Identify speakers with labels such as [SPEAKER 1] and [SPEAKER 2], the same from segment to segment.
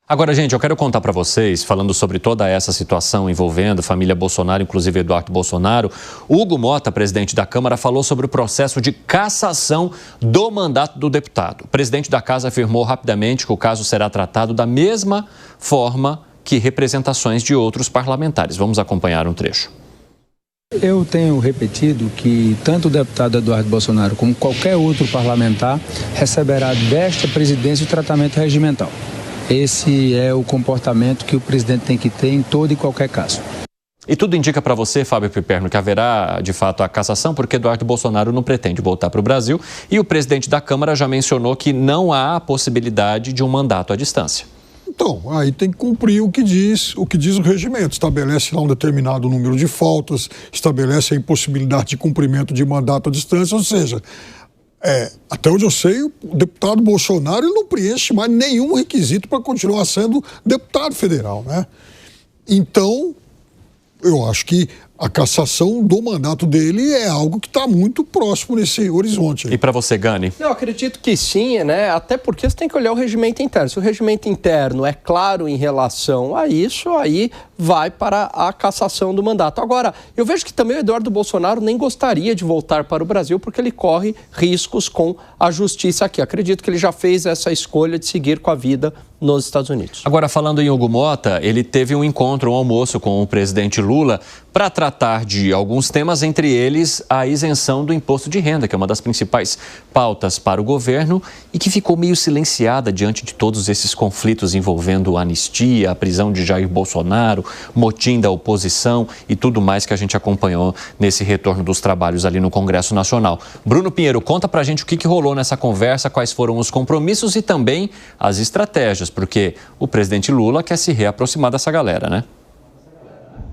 [SPEAKER 1] Agora, gente, eu quero contar para vocês, falando sobre toda essa situação envolvendo a família Bolsonaro, inclusive Eduardo Bolsonaro, Hugo Mota, presidente da Câmara, falou sobre o processo de cassação do mandato do deputado. O presidente da casa afirmou rapidamente que o caso será tratado da mesma forma que representações de outros parlamentares. Vamos acompanhar um trecho.
[SPEAKER 2] Eu tenho repetido que tanto o deputado Eduardo Bolsonaro como qualquer outro parlamentar receberá desta presidência o tratamento regimental. Esse é o comportamento que o presidente tem que ter em todo e qualquer caso.
[SPEAKER 1] E tudo indica para você, Fábio Piperno, que haverá, de fato, a cassação, porque Eduardo Bolsonaro não pretende voltar para o Brasil e o presidente da Câmara já mencionou que não há a possibilidade de um mandato à distância.
[SPEAKER 3] Então, aí tem que cumprir o que diz o regimento. Estabelece lá um determinado número de faltas, estabelece a impossibilidade de cumprimento de mandato à distância, ou seja, até onde eu sei, o deputado Bolsonaro ele não preenche mais nenhum requisito para continuar sendo deputado federal, né? Então, eu acho que a cassação do mandato dele é algo que está muito próximo nesse horizonte aí.
[SPEAKER 1] E para você, Gani?
[SPEAKER 4] Eu acredito que sim, né? Até porque você tem que olhar o regimento interno. Se o regimento interno é claro em relação a isso, aí vai para a cassação do mandato. Agora, eu vejo que também o Eduardo Bolsonaro nem gostaria de voltar para o Brasil porque ele corre riscos com a justiça aqui. Acredito que ele já fez essa escolha de seguir com a vida nos Estados Unidos.
[SPEAKER 1] Agora, falando em Hugo Mota, ele teve um encontro, um almoço com o presidente Lula para tratar de alguns temas, entre eles a isenção do imposto de renda, que é uma das principais pautas para o governo e que ficou meio silenciada diante de todos esses conflitos envolvendo a anistia, a prisão de Jair Bolsonaro, motim da oposição e tudo mais que a gente acompanhou nesse retorno dos trabalhos ali no Congresso Nacional. Bruno Pinheiro, conta pra gente o que rolou nessa conversa, quais foram os compromissos e também as estratégias, porque o presidente Lula quer se reaproximar dessa galera, né?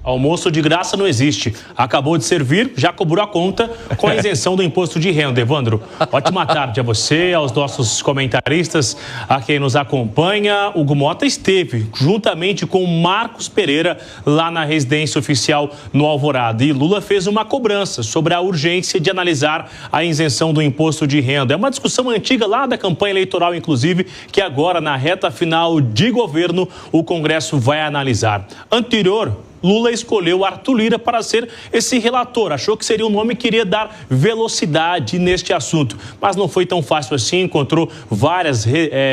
[SPEAKER 5] Almoço de graça não existe. Acabou de servir, já cobrou a conta com a isenção do imposto de renda. Evandro, ótima tarde a você, aos nossos comentaristas, a quem nos acompanha. Hugo Mota esteve juntamente com Marcos Pereira lá na residência oficial no Alvorada. E Lula fez uma cobrança sobre a urgência de analisar a isenção do imposto de renda. É uma discussão antiga lá da campanha eleitoral, inclusive, que agora, na reta final de governo, o Congresso vai analisar. Anterior, Lula escolheu Arthur Lira para ser esse relator. Achou que seria um nome que iria dar velocidade neste assunto. Mas não foi tão fácil assim, encontrou várias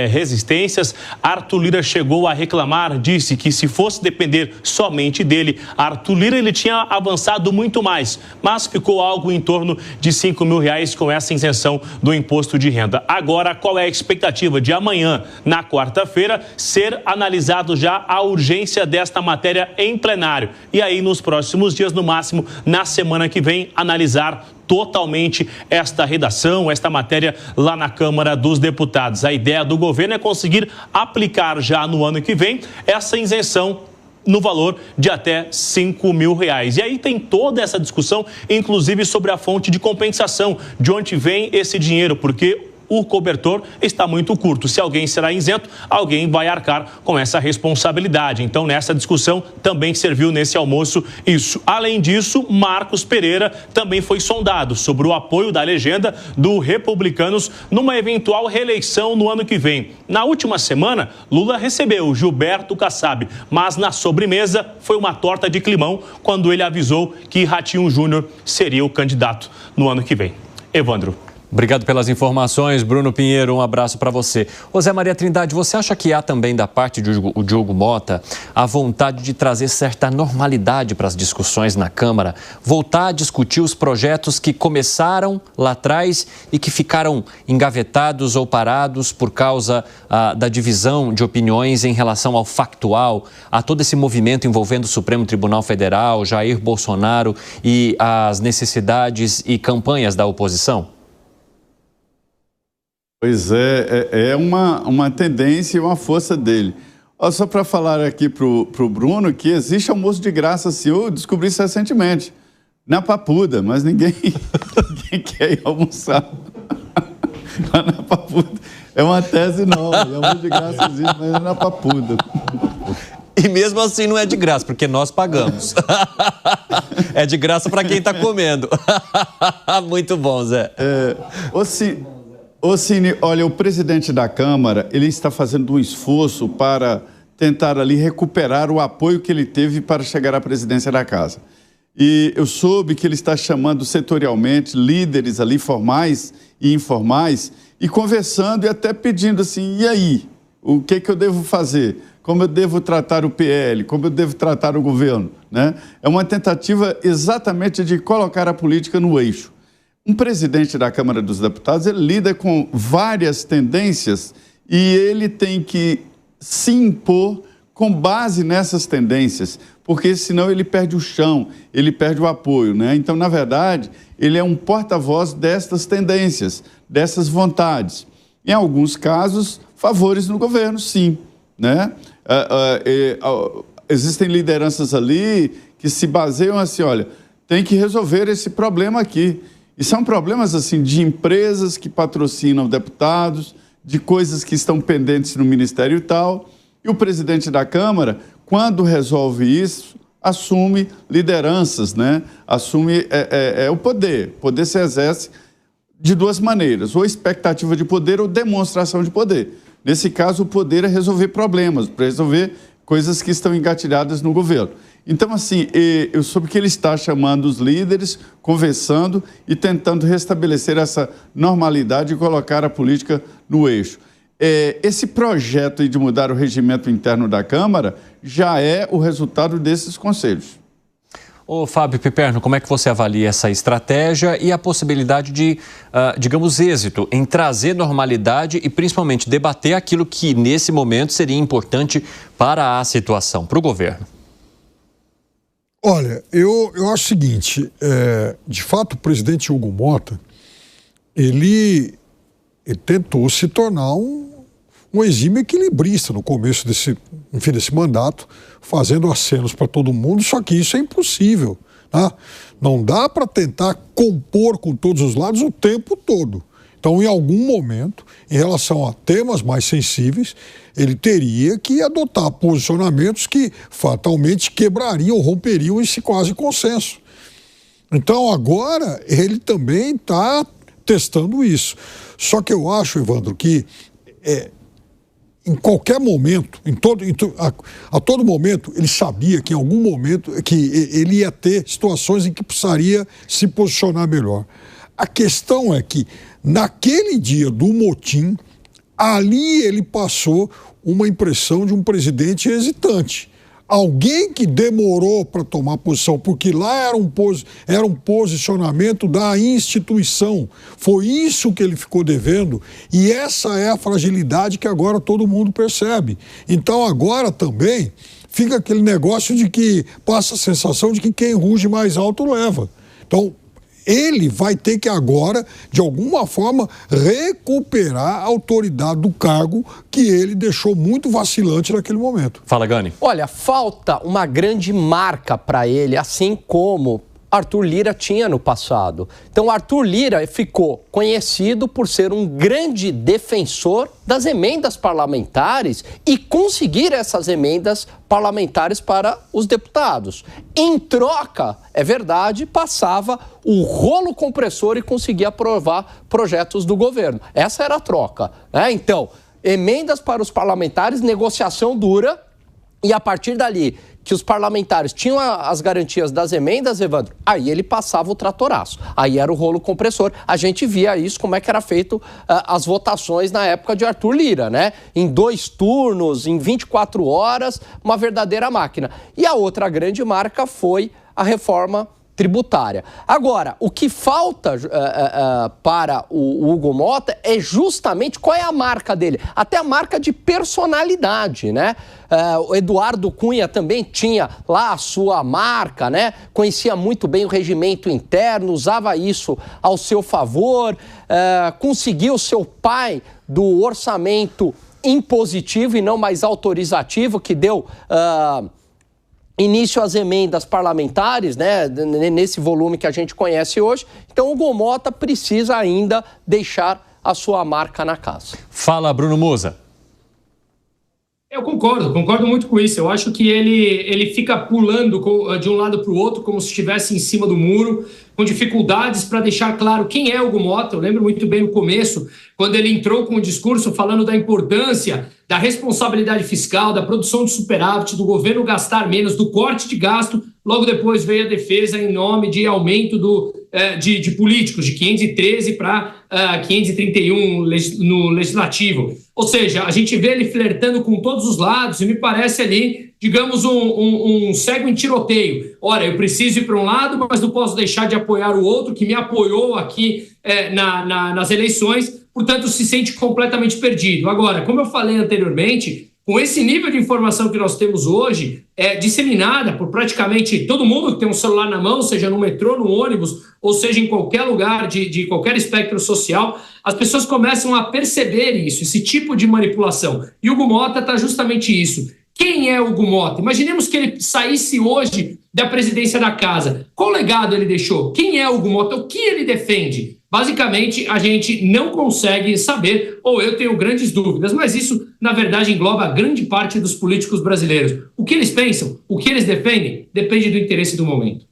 [SPEAKER 5] resistências. Arthur Lira chegou a reclamar, disse que se fosse depender somente dele, Arthur Lira ele tinha avançado muito mais. Mas ficou algo em torno de R$5 mil com essa isenção do imposto de renda. Agora, qual é a expectativa de amanhã, na quarta-feira, ser analisado já a urgência desta matéria em plenário? E aí, nos próximos dias, no máximo, na semana que vem, analisar totalmente esta redação, esta matéria lá na Câmara dos Deputados. A ideia do governo é conseguir aplicar já no ano que vem essa isenção no valor de até R$5 mil. E aí tem toda essa discussão, inclusive sobre a fonte de compensação, de onde vem esse dinheiro, porque o cobertor está muito curto. Se alguém será isento, alguém vai arcar com essa responsabilidade. Então, nessa discussão, também serviu nesse almoço isso. Além disso, Marcos Pereira também foi sondado sobre o apoio da legenda do Republicanos numa eventual reeleição no ano que vem. Na última semana, Lula recebeu Gilberto Kassab, mas na sobremesa foi uma torta de climão quando ele avisou que Ratinho Júnior seria o candidato no ano que vem. Evandro.
[SPEAKER 1] Obrigado pelas informações, Bruno Pinheiro, um abraço para você. José Maria Trindade, você acha que há também da parte de Hugo Mota a vontade de trazer certa normalidade para as discussões na Câmara, voltar a discutir os projetos que começaram lá atrás e que ficaram engavetados ou parados por causa da divisão de opiniões em relação ao factual, a todo esse movimento envolvendo o Supremo Tribunal Federal, Jair Bolsonaro e as necessidades e campanhas da oposição?
[SPEAKER 6] Pois é uma tendência e uma força dele. Só para falar aqui pro Bruno que existe almoço de graça, assim, eu descobri isso recentemente, na Papuda, mas ninguém quer ir almoçar lá na Papuda. É uma tese nova, almoço de graça existe, mas é na Papuda.
[SPEAKER 1] E mesmo assim não é de graça, porque nós pagamos. É de graça para quem está comendo. Muito bom, Zé.
[SPEAKER 6] Ô Cine, olha, o presidente da Câmara, ele está fazendo um esforço para tentar ali recuperar o apoio que ele teve para chegar à presidência da casa. E eu soube que ele está chamando setorialmente líderes ali formais e informais e conversando e até pedindo assim, e aí, o que eu devo fazer? Como eu devo tratar o PL? Como eu devo tratar o governo? Né? É uma tentativa exatamente de colocar a política no eixo. Um presidente da Câmara dos Deputados, ele lida com várias tendências e ele tem que se impor com base nessas tendências, porque senão ele perde o chão, ele perde o apoio, né? Então, na verdade, ele é um porta-voz destas tendências, dessas vontades. Em alguns casos, favores no governo, sim, né? Existem lideranças ali que se baseiam assim, olha, tem que resolver esse problema aqui. E são problemas assim de empresas que patrocinam deputados, de coisas que estão pendentes no ministério e tal. E o presidente da Câmara, quando resolve isso, assume lideranças, né? Assume o poder. O poder se exerce de duas maneiras, ou expectativa de poder ou demonstração de poder. Nesse caso, o poder é resolver problemas, para resolver coisas que estão engatilhadas no governo. Então, assim, eu soube que ele está chamando os líderes, conversando e tentando restabelecer essa normalidade e colocar a política no eixo. Esse projeto de mudar o regimento interno da Câmara já é o resultado desses conselhos.
[SPEAKER 1] Ô, Fábio Piperno, como é que você avalia essa estratégia e a possibilidade de, digamos, êxito em trazer normalidade e principalmente debater aquilo que nesse momento seria importante para a situação, para o governo?
[SPEAKER 3] Olha, eu acho o seguinte, de fato o presidente Hugo Motta, ele tentou se tornar um exímio equilibrista no começo desse mandato, fazendo acenos para todo mundo, só que isso é impossível, né? Não dá para tentar compor com todos os lados o tempo todo. Então, em algum momento, em relação a temas mais sensíveis, ele teria que adotar posicionamentos que fatalmente quebrariam ou romperiam esse quase consenso. Então, agora, ele também está testando isso. Só que eu acho, Evandro, que em qualquer momento, a todo momento, ele sabia que em algum momento que ele ia ter situações em que precisaria se posicionar melhor. A questão é que, naquele dia do motim, ali ele passou uma impressão de um presidente hesitante. Alguém que demorou para tomar posição, porque lá era um posicionamento da instituição. Foi isso que ele ficou devendo e essa é a fragilidade que agora todo mundo percebe. Então agora também fica aquele negócio de que passa a sensação de que quem ruge mais alto leva. Então ele vai ter que agora, de alguma forma, recuperar a autoridade do cargo que ele deixou muito vacilante naquele momento.
[SPEAKER 1] Fala, Gani.
[SPEAKER 4] Olha, falta uma grande marca para ele, assim como Arthur Lira tinha no passado. Então, Arthur Lira ficou conhecido por ser um grande defensor das emendas parlamentares e conseguir essas emendas parlamentares para os deputados. Em troca, é verdade, passava o rolo compressor e conseguia aprovar projetos do governo. Essa era a troca, né? Então, emendas para os parlamentares, negociação dura e a partir dali que os parlamentares tinham as garantias das emendas, Evandro, aí ele passava o tratoraço. Aí era o rolo compressor. A gente via isso, como é que era feito as votações na época de Arthur Lira, né? Em 2 turnos, em 24 horas, uma verdadeira máquina. E a outra grande marca foi a reforma tributária. Agora, o que falta para o Hugo Motta é justamente qual é a marca dele, até a marca de personalidade, né? O Eduardo Cunha também tinha lá a sua marca, né? Conhecia muito bem o regimento interno, usava isso ao seu favor, conseguiu seu pai do orçamento impositivo e não mais autorizativo, que deu início às emendas parlamentares, né, nesse volume que a gente conhece hoje. Então, o Hugo Motta precisa ainda deixar a sua marca na casa.
[SPEAKER 1] Fala, Bruno Musa.
[SPEAKER 7] Eu concordo muito com isso. Eu acho que ele fica pulando de um lado para o outro, como se estivesse em cima do muro, com dificuldades para deixar claro quem é Hugo Motta. Eu lembro muito bem no começo, quando ele entrou com o discurso falando da importância da responsabilidade fiscal, da produção de superávit, do governo gastar menos, do corte de gasto. Logo depois veio a defesa em nome de aumento de políticos, de 513 para 531 no legislativo. Ou seja, a gente vê ele flertando com todos os lados e me parece ali, digamos, um cego em tiroteio. Ora, eu preciso ir para um lado, mas não posso deixar de apoiar o outro que me apoiou aqui nas eleições, portanto, se sente completamente perdido. Agora, como eu falei anteriormente, com esse nível de informação que nós temos hoje, disseminada por praticamente todo mundo que tem um celular na mão, seja no metrô, no ônibus, ou seja em qualquer lugar de qualquer espectro social, as pessoas começam a perceber isso, esse tipo de manipulação. E o Hugo Motta está justamente isso. Quem é o Hugo Motta? Imaginemos que ele saísse hoje da presidência da casa. Qual legado ele deixou? Quem é o Hugo Motta? O que ele defende? Basicamente, a gente não consegue saber, ou eu tenho grandes dúvidas, mas isso, na verdade, engloba grande parte dos políticos brasileiros. O que eles pensam, o que eles defendem, depende do interesse do momento.